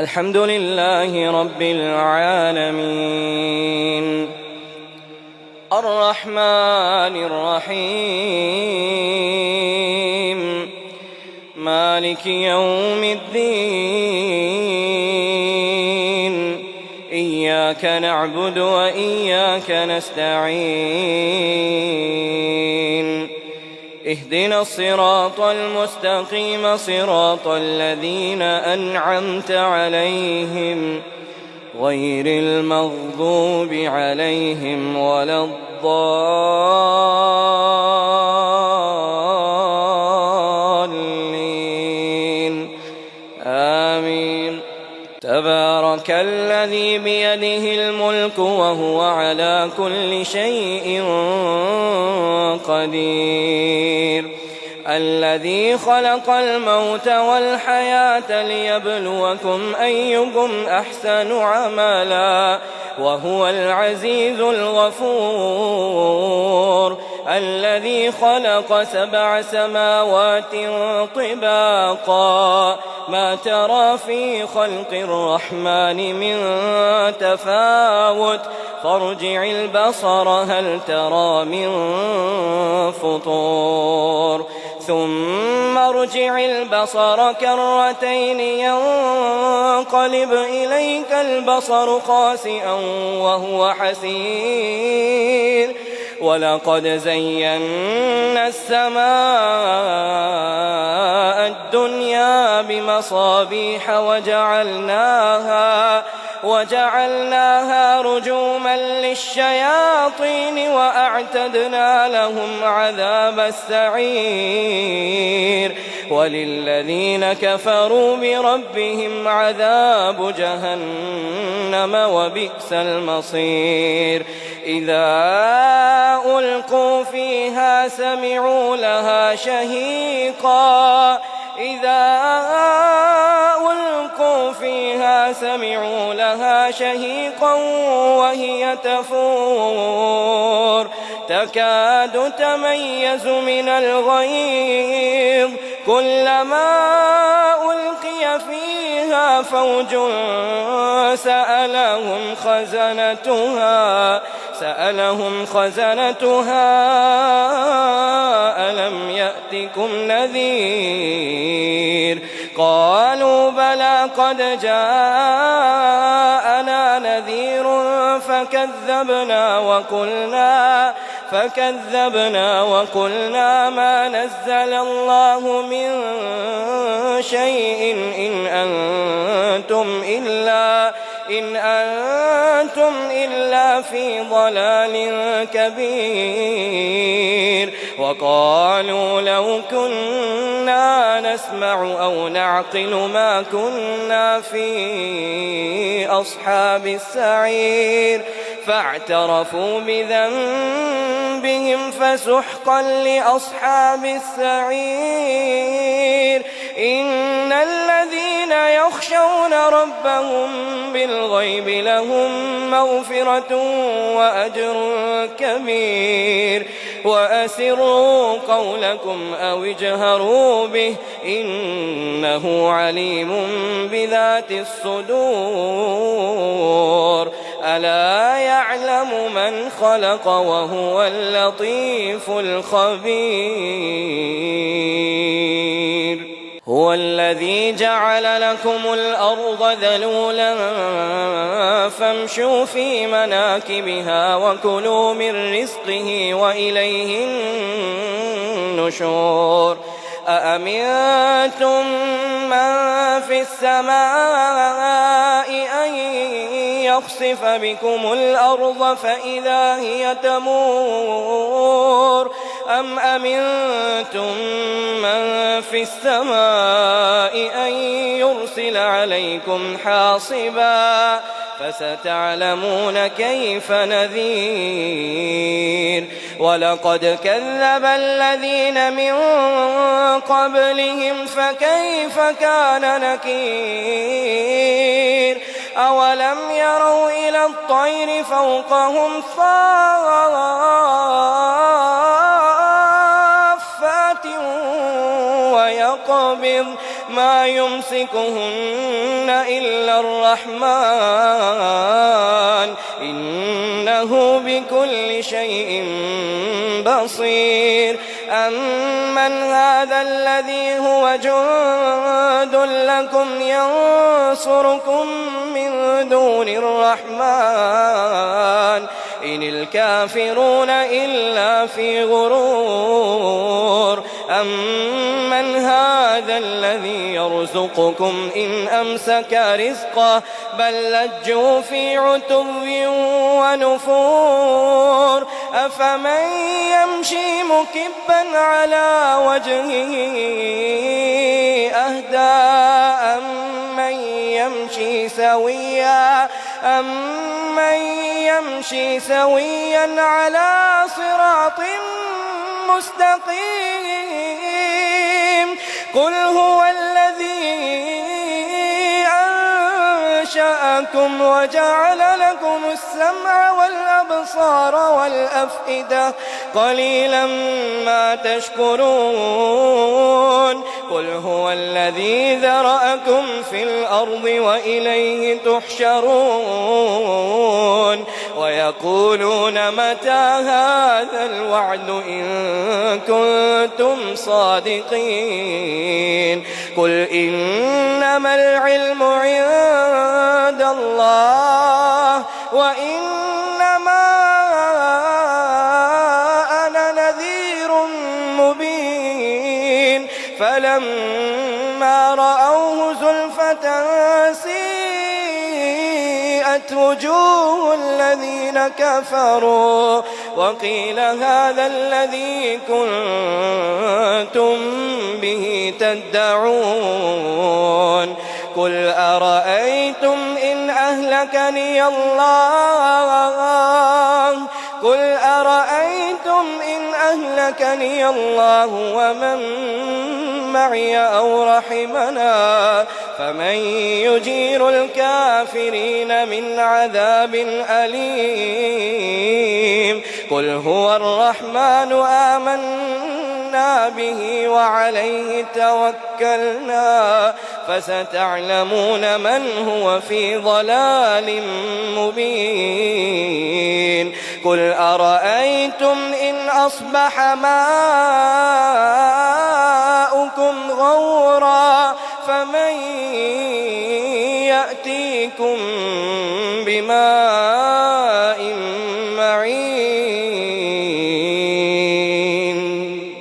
الحمد لله رب العالمين الرحمن الرحيم مالك يوم الدين إياك نعبد وإياك نستعين اهدنا الصراط المستقيم صراط الذين أنعمت عليهم غير المغضوب عليهم ولا الضالين آمين. تبارك الذي بيده الملك وهو على كل شيء قدير الذي خلق الموت والحياة ليبلوكم أيكم أحسن عملا وهو العزيز الغفور الذي خلق 7 سماوات طباقا ما ترى في خلق الرحمن من تفاوت فارجع البصر هل ترى من فطور ثم ارجع البصر كرتين ينقلب إليك البصر خاسئا وهو حسير ولقد زينا السماء الدنيا بمصابيح وجعلناها رجوما للشياطين وأعتدنا لهم عذاب السعير وللذين كفروا بربهم عذاب جهنم وبئس المصير إذا ألقوا فيها سمعوا لها شهيقا وهي تفور تكاد تميز من الغيظ كلما ألقي فيها فوج سألهم خزنتها ألم يأتكم نذير قالوا بلى قد جاءنا نذير فكذبنا وقلنا ما نزل الله من شيء إن أنتم إلا في ضلال كبير وقالوا لو كنا نسمع أو نعقل ما كنا في أصحاب السعير فاعترفوا بذنبهم فسحقا لأصحاب السعير إن الذين يخشون ربهم بالغيب لهم مغفرة وأجر كبير وأسروا قولكم أو اجهروا به إنه عليم بذات الصدور ألا يعلم من خلق وهو اللطيف الخبير هو الذي جعل لكم الأرض ذلولا فامشوا في مناكبها وكلوا من رزقه وإليه النشور أأمنتم من في السماء أن يخسف بكم الأرض فإذا هي تمور أم أمنتم من في السماء أن يرسل عليكم حاصبا فستعلمون كيف نذير ولقد كذب الذين من قبلهم فكيف كان نكير أولم يروا إلى الطير فوقهم صافات ويقبض ما يمسكهن إلا الرحمن إنه بكل شيء بصير أمن هذا الذي هو جند لكم ينصركم من دون الرحمن إن الكافرون إلا في غرور أمن هذا الذي يرزقكم إن أمسك رزقه بل لجوا في عتو ونفور أفمن يمشي مكبا على وجهه أهدى أمن يمشي سويا على صراط مستقيم قل هو الذي أنشأكم وجعل لكم السمع والأبصار والأفئدة قليلا ما تشكرون قل هو الذي ذرأكم في الأرض وإليه تحشرون ويقولون متى هذا الوعد إن كنتم صادقين قل إنما العلم عند الله وإنما أنا نذير مبين فلما رأوه زلفة سيئت وجوه الذين كفروا وقيل هذا الذي كنتم به تدعون قل أرأيتم إن أهلكني الله ومن معي أو رحمنا فمن يجير الكافرين من عذاب أليم قل هو الرحمن آمنا به وعليه توكلنا فستعلمون من هو في ضلال مبين قل أرأيتم إن أصبح ماؤكم غورا فمن يأتيكم بماء